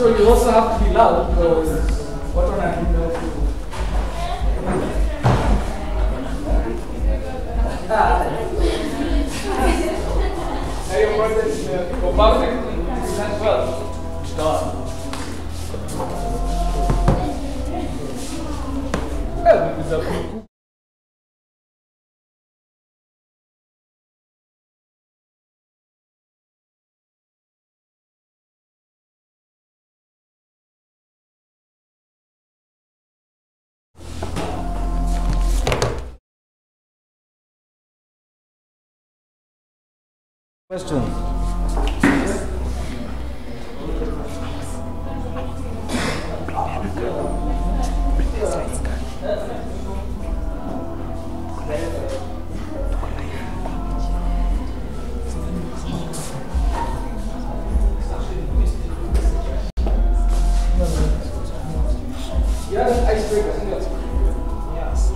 So you also have to be loud because what one I do know Now your project is perfectly done well. Done. Well, it's a Question.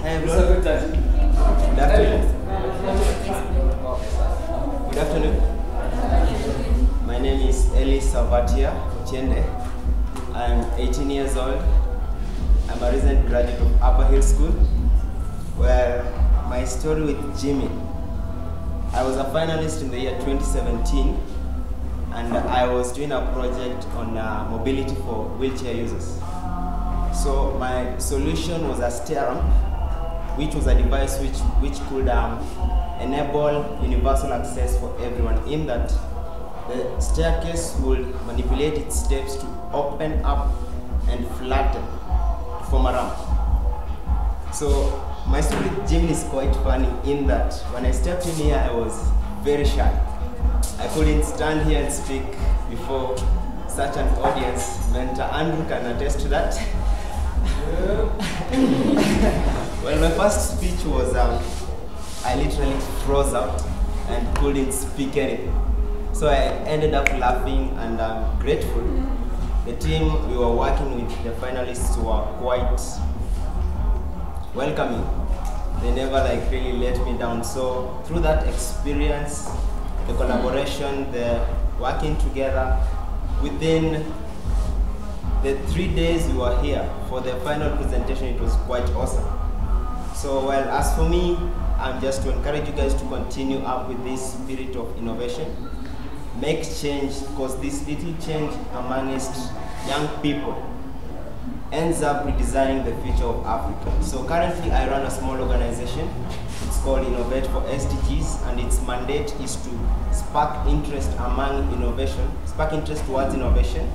Hi everyone. Good afternoon. Good afternoon. My name is Eli Savatia Chende. I'm 18 years old. I'm a recent graduate of Upper Hill School. Well, my story with GMin. I was a finalist in the year 2017 and I was doing a project on mobility for wheelchair users. So my solution was a stair ramp, which was a device which could enable universal access for everyone, in that the staircase would manipulate its steps to open up and flatten to form a ramp. So my story with GMin is quite funny, in that when I stepped in here, I was very shy. I couldn't stand here and speak before such an audience. Mentor Andrew can attest to that. Well, my first speech was, I literally froze out and couldn't speak anything. So I ended up laughing, and I'm grateful. The team we were working with, the finalists, were quite welcoming. They never really let me down. So through that experience, the collaboration, the working together, within the 3 days we were here for the final presentation, it was quite awesome. So, well, as for me, I'm just to encourage you guys to continue up with this spirit of innovation. Make change, because this little change amongst young people ends up redesigning the future of Africa. So currently I run a small organization. It's called Innovate for SDGs, and its mandate is to spark interest among innovation, spark interest towards innovation,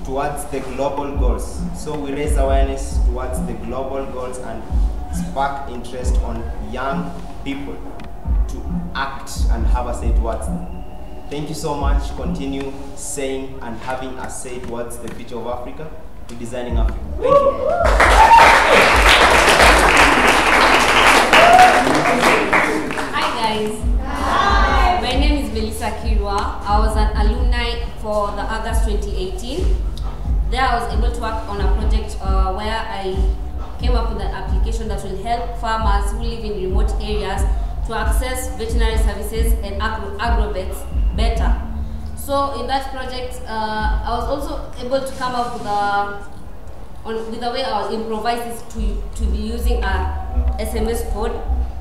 towards the global goals. So we raise awareness towards the global goals and spark interest on young people to act and have a say towards them. Thank you so much. Continue saying and having a say towards the future of Africa, redesigning Africa. Thank you. Hi guys. Hi. My name is Melissa Kirwa. I was an alumni for the August 2018. There I was able to work on a project where I came up with an application that will help farmers who live in remote areas to access veterinary services and agro-vets better. So in that project, I was also able to come up with a way I was improvised to be using a SMS code.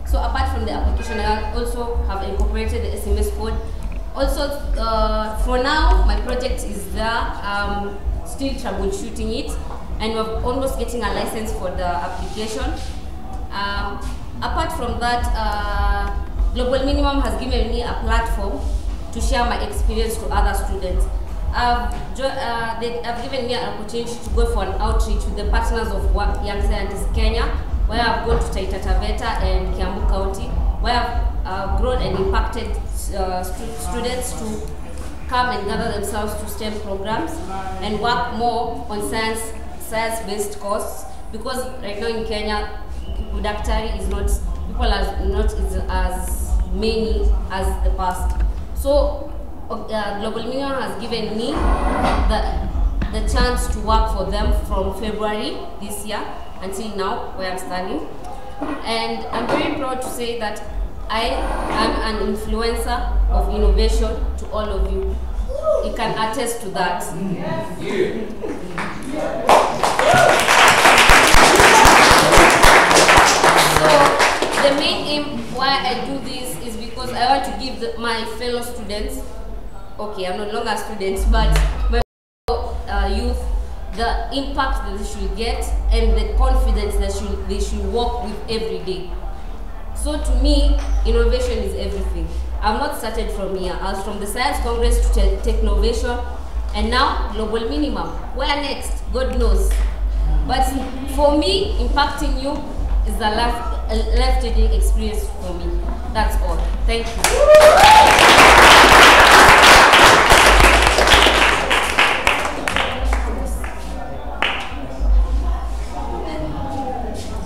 So apart from the application, I also have incorporated the SMS code. Also, for now, my project is there. Still troubleshooting it, and we're almost getting a license for the application. Apart from that, Global Minimum has given me a platform to share my experience to other students. They have given me an opportunity to go for an outreach with the partners of Young Scientists Kenya, where I've gone to Taita Taveta and Kiambu County, where I've grown and impacted students to come and gather themselves to STEM programs and work more on science-based courses, because right now in Kenya, productivity is not, people are not as many as the past. So Global Minimum has given me the chance to work for them from February this year until now, where I'm standing. And I'm very proud to say that I am an influencer of innovation to all of you. he can attest to that. So the main aim why I do this is because I want to give my fellow students, okay, I'm no longer students, but my youth, the impact that they should get and the confidence that they should work with every day. So to me, innovation is everything. I've not started from here. I was from the Science Congress to Technovation, and now Global Minimum. Where next? God knows. But for me, impacting you is a life-changing experience for me. That's all. Thank you.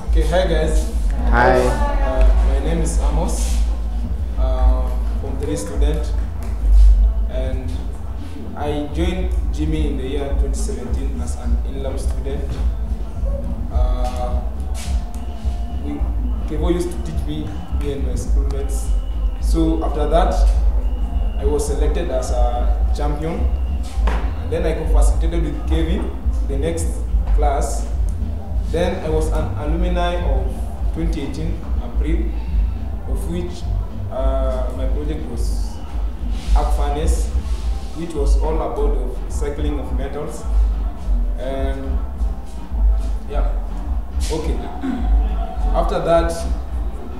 Okay, hi guys. Hi. My name is Amos, from 3 student, and I joined GMin in the year 2017 as an in-lab student. Kevo used to teach me and my schoolmates. So after that, I was selected as a champion, and then I co-facilitated with Kevin the next class. Then I was an alumni of 2018 April, of which my project was Experienece, which was all about the recycling of metals. And yeah, okay. After that,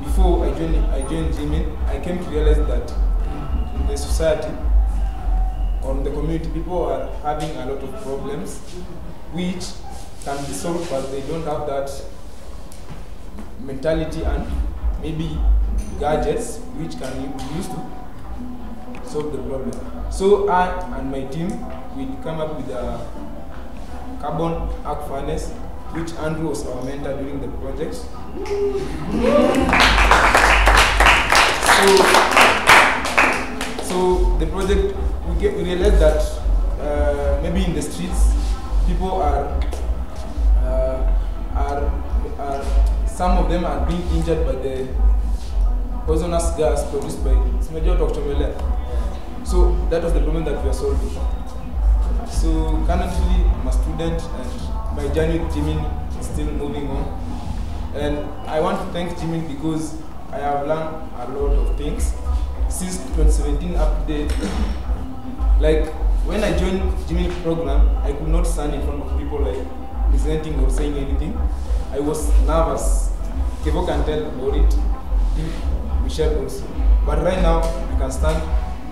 before I joined GMin, I came to realize that in the society, or in the community, people are having a lot of problems, which can be solved, but they don't have that mentality and maybe gadgets which can be used to solve the problem. So I and my team, we come up with a carbon arc furnace, which Andrew was our mentor during the project. So the project, we realized that maybe in the streets, people some of them are being injured by the poisonous gas produced by Strohm. So that was the problem that we are solving. So currently I'm a student and my journey with GMin is still moving on. And I want to thank GMin because I have learned a lot of things since 2017 up to date. Like when I joined GMin program, I could not stand in front of people like presenting or saying anything. I was nervous. Kevo can tell about it. Michelle also. But right now, I can stand.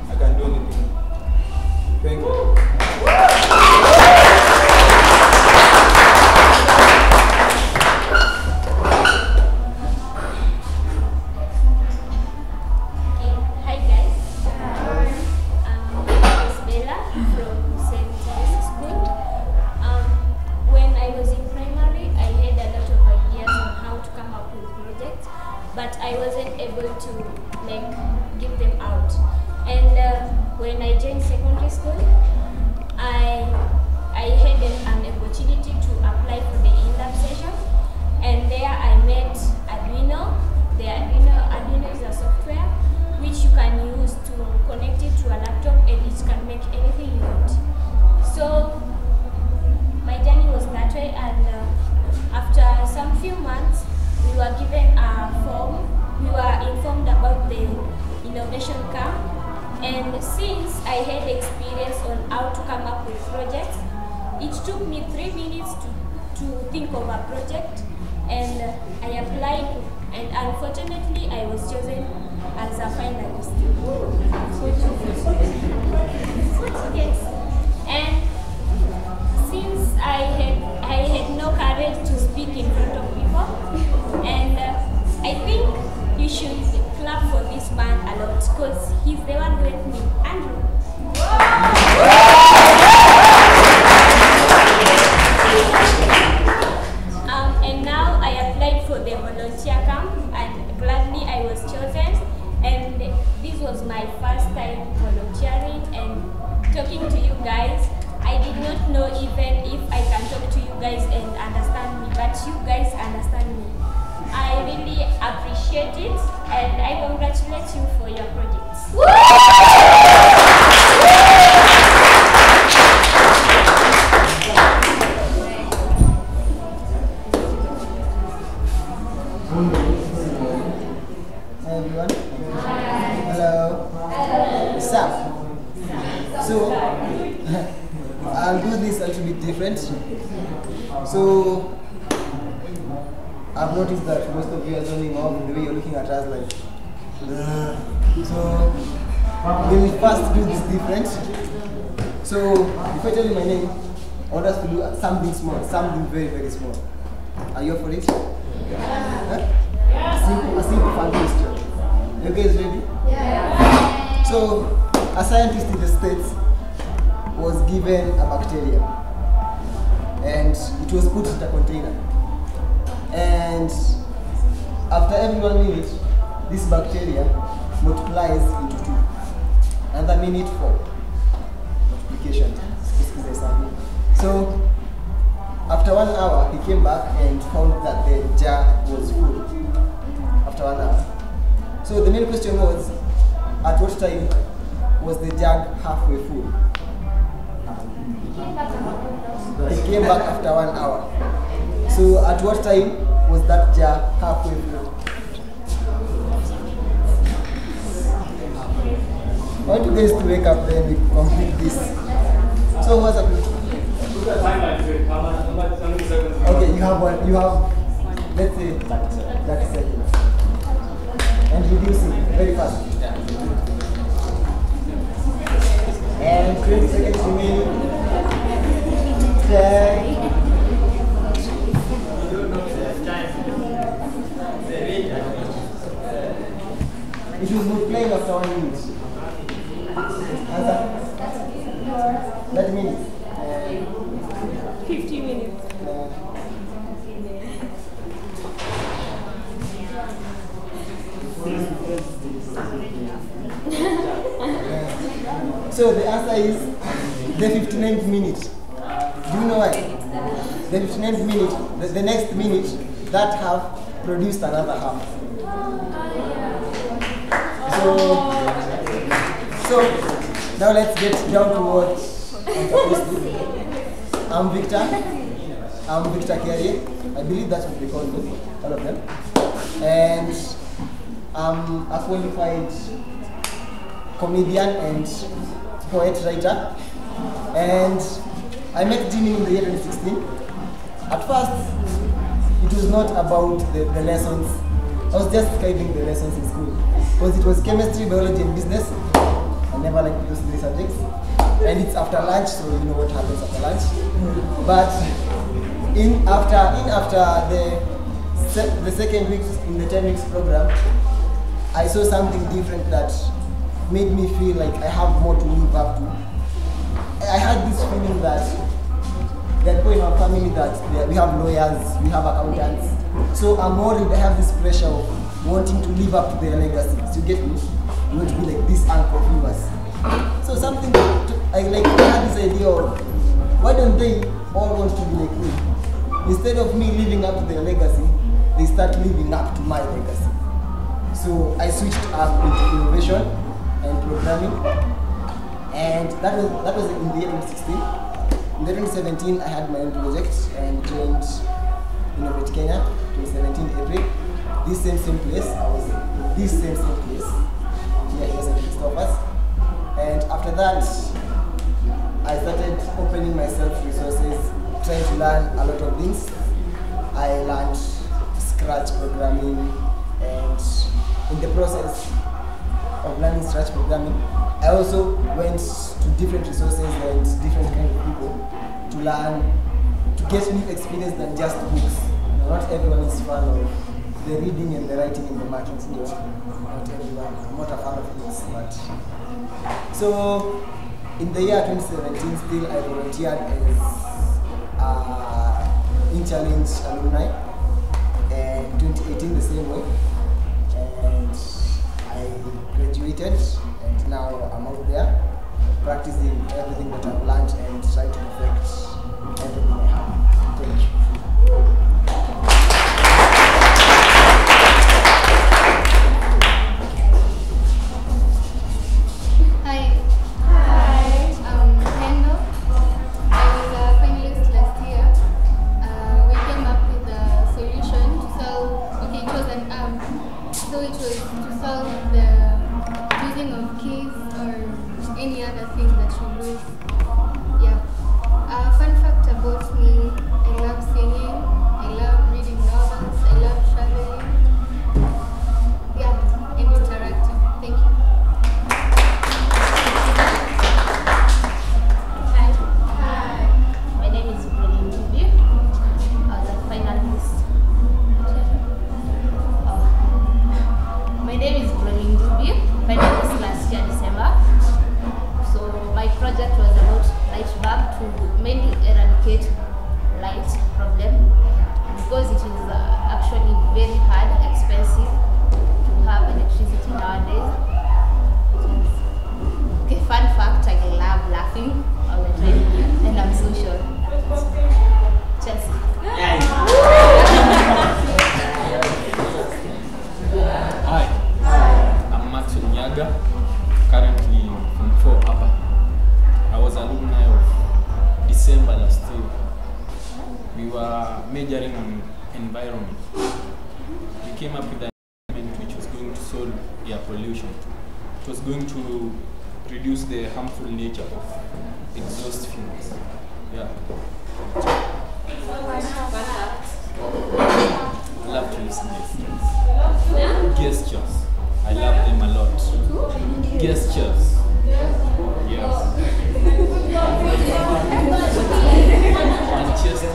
I can do anything. Thank you. Hi guys. My name is Bella from St. Teresa's School. When I was in primary, I had a lot of ideas on how to come up with projects, but I wasn't able to give them out. And when I joined secondary school, I had an opportunity to apply for the in-lab session, and there I met Arduino. The Arduino is a software which you can use to connect it to a laptop, and it can make anything you want. So my journey was that way, and after some few months, we were given a form. We were informed about the innovation camp, and since I had experience on how to come up with projects, it took me 3 minutes to think of a project, and I applied, and unfortunately I was chosen as a finalist. Yes. And since I had no courage to speak in front of people, and I think you should clap for this man a lot because he's the one who helped me, Andrew. And now I applied for the volunteer camp, and gladly I was chosen. And this was my first time volunteering and talking to you guys. I did not know even if I can talk to you guys and understand me, but you guys understand me. I really appreciate it, and I congratulate you for your projects. a little bit different. So I've noticed that most of you are zoning off the way you're looking at us like, so we'll first do this different. So if I tell you my name, I want us to do something small, something very, very small. Are you up for it? Yeah. Huh? A simple fun question. You guys ready? Yeah. So a scientist in the States was given a bacteria and it was put in a container. And after every 1 minute, this bacteria multiplies into 2. Another minute for multiplication. So after 1 hour, he came back and found that the jar was full. After 1 hour. So the main question was, at what time was the jug halfway full? It came back after 1 hour. So at what time was that jar halfway full? I want you guys to wake up then and complete this. So what's up? Okay, you have one. You have, let's say, 30 seconds. And reducing very fast. And 20 seconds remaining. 10. It was multiplying after 1 minute. Answer? 30 minutes. 50 minutes. So the answer is the 59th minute. Do you know why? The 59th minute, the next minute, that half produced another half. So now let's get down to what I'm supposed to do. I'm Victor Kerry. I believe that's what they call me, all of them. And I'm a qualified comedian and poet writer. And I met GMin in the year 2016. At first, it was not about the lessons. I was just skiving the lessons in school. Because it was chemistry, biology, and business. I never liked those 3 subjects. And it's after lunch, so you know what happens after lunch. But after the second week in the 10 weeks program, I saw something different that made me feel like I have more to live up to. I had this feeling that there are people in our family that we have lawyers, we have accountants. So I'm worried, I have this pressure of wanting to live up to their legacy. So you get me? You want to be like this uncle of yours. So I had this idea of, why don't they all want to be like me? Instead of me living up to their legacy, they start living up to my legacy. So I switched up into innovation and programming, and that was in the year 2016. In the 2017, I had my own project and joined Innovate Kenya. 2017 April. This same place. I was in this same place. Here was at Christopher's. And after that, I started opening myself resources, trying to learn a lot of things. I learned Scratch programming, and in the process of learning Scratch programming, I also went to different resources and different kind of people to learn, to get new experience than just books. Not everyone is fan of the reading and the writing and the marking. Not everyone. I'm not a fan of books, but so in the year 2017, still I volunteered as InChallenge Alumni, and 2018 the same way, and I graduated, and now I'm out there practicing everything that I've learned and trying to perfect everything I have. Thank you. Fun we were majoring on environment. We came up with an instrument which was going to solve air pollution. It was going to reduce the harmful nature of exhaust fumes. Yeah. I love to use gestures. I love them a lot. Gestures. Yes. Manchester.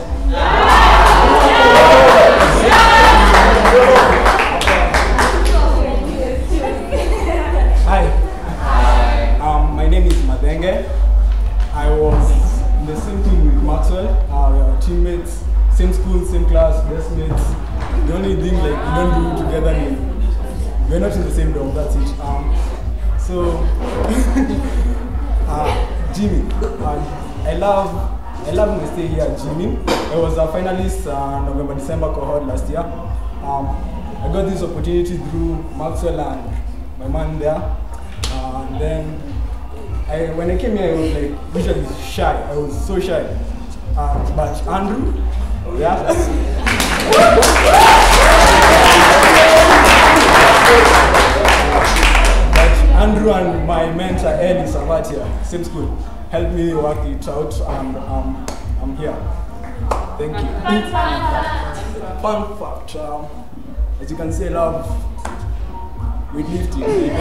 Hi. My name is Madenge. I was in the same team with Maxwell. We are teammates, same school, same class, best mates. The only thing like we don't do together is we're not in the same dorm. That's it. GMin. I love my stay here at GMin. I was a finalist November-December cohort last year. I got this opportunity through Maxwell and my man there. And then when I came here, I was like usually shy. I was so shy. But Andrew, yeah. But Andrew and my mentor Ellie Savatia, same school, helped me work it out, and I'm here. Thank you. Fun fact, as you can see, I love weightlifting.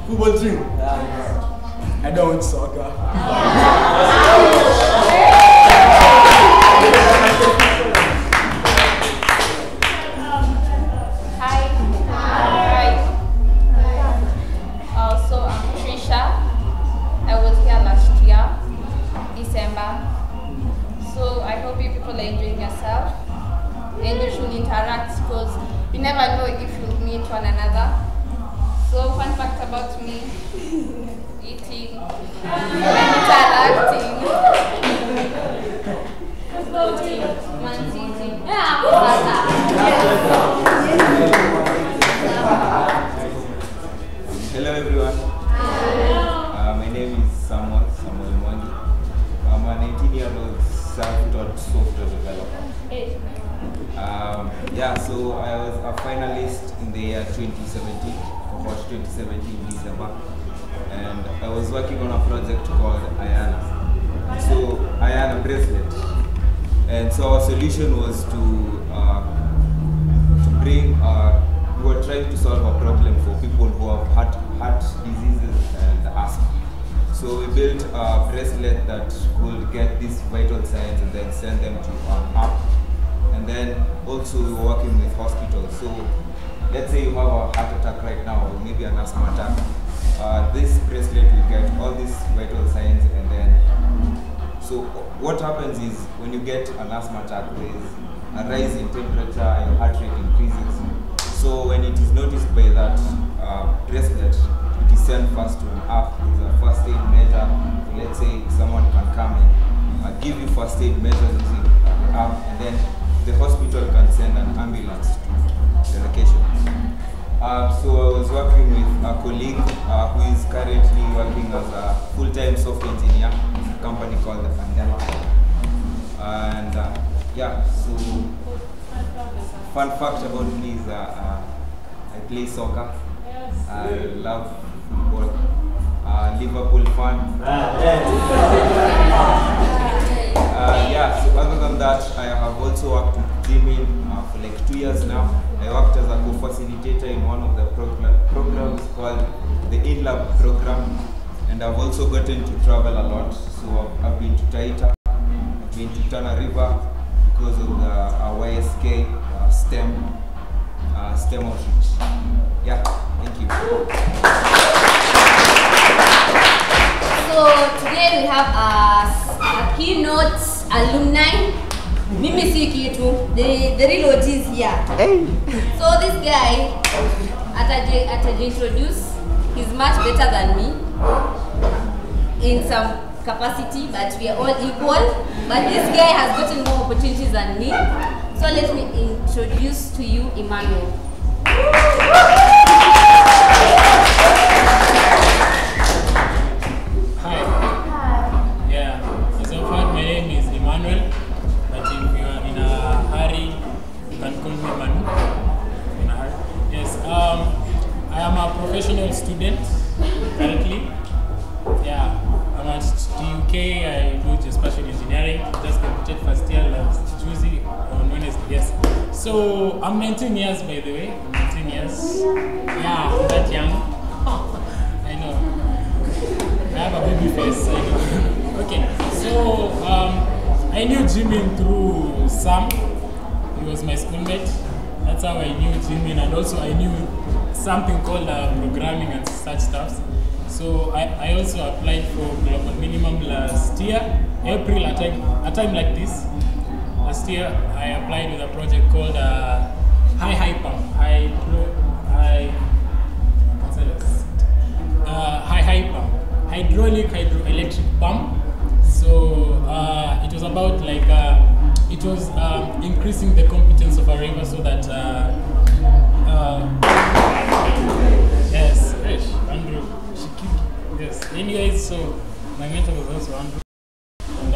Football team. I don't want soccer. So I'm Trisha. I was here last year, December. So I hope you people are enjoying yourself. And you should interact because you never know if you'll meet one another. So fun fact about me, eating, interacting, man-eating. Hello everyone. My name is Samuel Mwangi. I'm an 18-year-old self-taught software developer. So I was a finalist in the year 2017, cohort 2017 December, and I was working on a project called Ayana. So Ayana bracelet, and so our solution was to bring. We were trying to solve a problem for people who have heart diseases and asthma. So we built a bracelet that could get these vital signs and then send them to an app. And then also we were working with hospitals. So let's say you have a heart attack right now, or maybe an asthma attack. This bracelet will get all these vital signs, and then so what happens is when you get an asthma attack, there is a rise in temperature and your heart rate increases. So when it is noticed by that bracelet, it is sent first to an app. It's a first aid measure. So let's say someone can come and give you first aid measures using the app, and then the hospital can send an ambulance to the location. So I was working with a colleague who is currently working as a full-time software engineer in a company called Gangla. And so fun fact about me is I play soccer. I love football. Liverpool fan. So other than that, I have also worked with GMin for like 2 years now. I worked as a co-facilitator in one of the programs called the In-Lab program, and I've also gotten to travel a lot. So I've been to Taita, I've been to Tana River because of the YSK STEM outreach. Yeah, thank you. So today we have a keynote alumni. Mimi si kitu, the real OG is here. Hey. So this guy, introduce, he's much better than me in some capacity, but we are all equal. But this guy has gotten more opportunities than me. So let me introduce to you Emmanuel. Hi. So I'm 19 years, by the way. I'm 19 years. Yeah, I'm that young. I know. I have a baby face. I know. Okay. So I knew GMin through Sam. He was my schoolmate. That's how I knew GMin, and also I knew something called programming and such stuff. So I also applied for Global Minimum last year, April, a time like this. Last year, I applied with a project called High Pump, hydraulic hydroelectric pump. So it was about like it was increasing the competence of a river so that yes, Andrew, yes. Anyways, so my mentor was also Andrew, and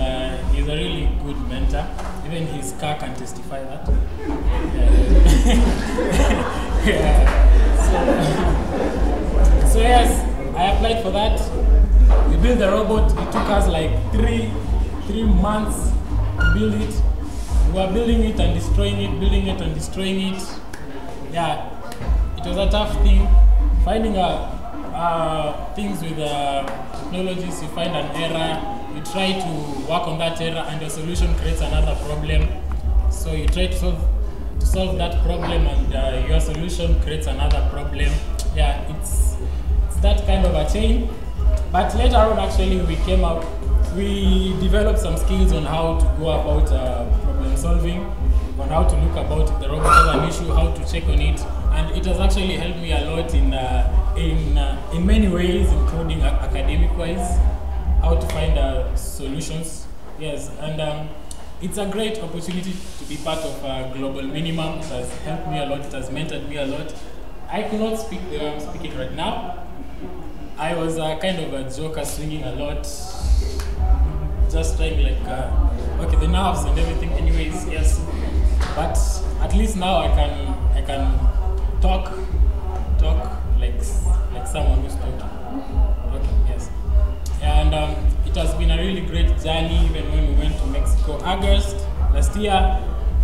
he's a really good mentor. Even his car can testify that. Yeah. So yes, I applied for that. We built the robot. It took us like three months to build it. We were building it and destroying it, building it and destroying it. Yeah, it was a tough thing. Finding things with technologies, you find an error, you try to work on that error, and your solution creates another problem. So you try to solve that problem, and your solution creates another problem. Yeah, it's that kind of a chain. But later on, actually, we developed some skills on how to go about problem solving, on how to look about the robot as an issue, how to check on it, and it has actually helped me a lot in many ways, including academic-wise, how to find solutions. Yes, and it's a great opportunity to be part of Global Minimum. It has helped me a lot. It has mentored me a lot. I could not speak the way I'm speaking right now. I was kind of a joker, swinging a lot, just trying like, okay, the nerves and everything. Anyways, yes, but at least now I can talk like someone who's talking. Okay, yes, and it has been a really great journey. Even when we went to Mexico, August last year,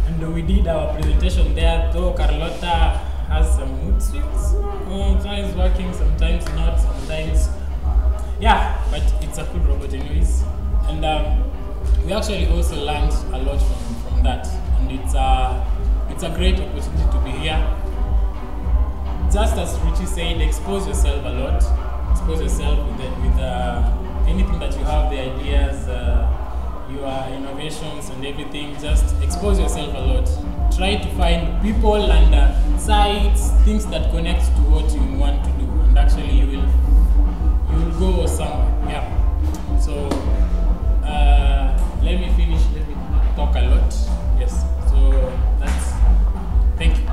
and we did our presentation there. Though Carlota has some mood swings, sometimes working, sometimes not, sometimes, yeah, but it's a cool robot anyways. And we actually also learned a lot from that, and it's a great opportunity to be here. Just as Richie said, expose yourself a lot, expose yourself with anything that you have, the ideas, your innovations and everything. Just expose yourself a lot. Try to find people and sites, things that connect to what you want to do, and actually you will go somewhere. Yeah. So let me finish. Let me talk a lot. Yes. So that's. Thank you.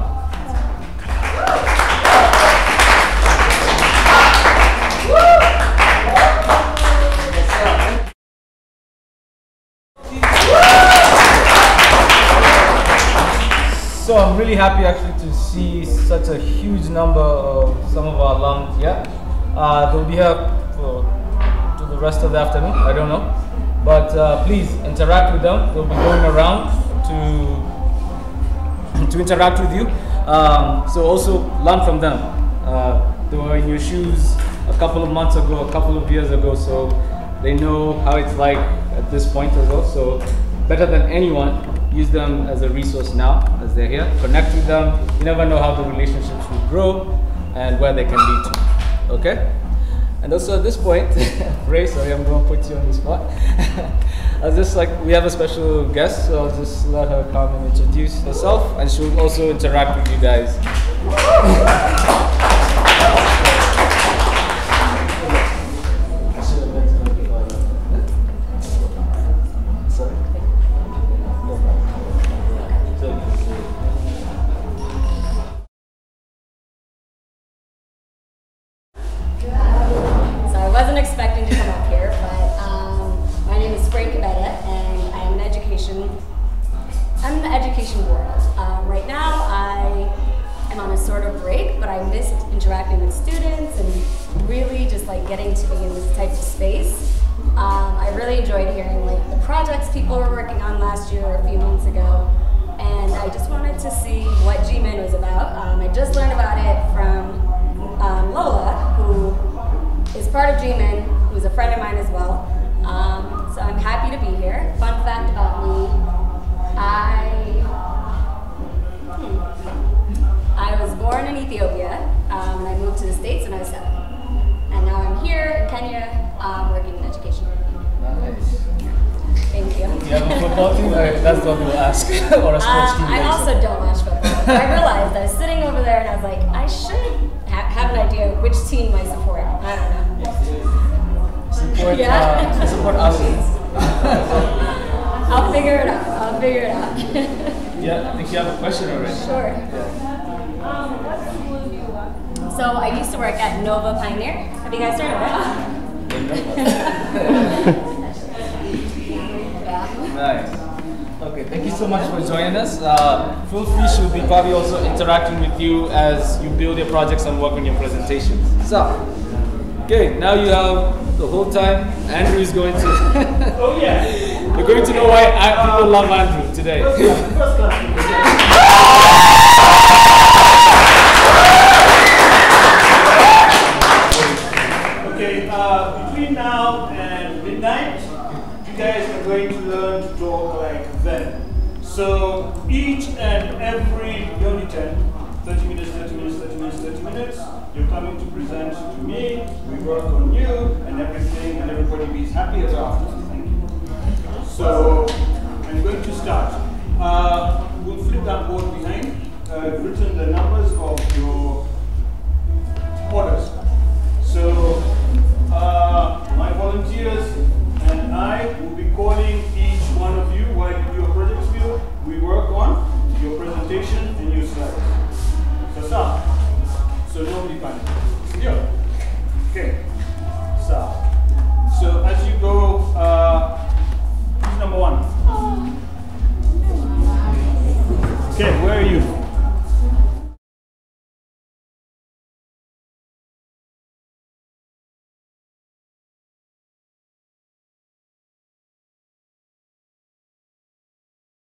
So I'm really happy actually to see such a huge number of some of our alums. Yeah, they'll be here to the rest of the afternoon. I don't know, but please interact with them. They'll be going around to interact with you. So also learn from them. They were in your shoes a couple of months ago, a couple of years ago, so they know how it's like at this point as well. So better than anyone, use them as a resource now as they're here. Connect with them. You never know how the relationships will grow and where they can lead to. Okay? And also at this point, Ray, sorry, I'm going to put you on the spot. We have a special guest, so I'll just let her come and introduce herself, and she'll also interact with you guys. I'm in the education world. Right now, I am on a sort of break, but I missed interacting with students and really just like getting to be in this type of space. I really enjoyed hearing like the projects people were working on last year or a few months ago, and I just wanted to see what GMin was about. I just learned about it from Lola, who is part of GMin, who's a friend of mine as well. So I'm happy to be here. Fun fact about me, I was born in Ethiopia, and I moved to the States when I was 7. And now I'm here in Kenya, working in education. Nice. Thank you. Do you have a football team? That's what we'll ask. Or a sports team. I also don't watch football. I realized I was sitting over there and I was like, I should have an idea of which team I support. I don't know. Support, yeah. Support athletes. I'll figure it out. Yeah, I think you have a question already. Sure. Yeah. What school do you work? So I used to work at Nova Pioneer. Have you guys heard of it? Nice. Okay, thank you so much for joining us. Feel free, she'll be probably also interacting with you as you build your projects and work on your presentations. So, okay, now you have the whole time. Andrew is going to. Oh yeah. You're going to know why people love Andrew today. Okay, between now and midnight, you guys are going to learn to talk like them. So each and every, you only 30 minutes, 30 minutes, 30 minutes, 30 minutes, you're coming to present to me, we work on you, and everything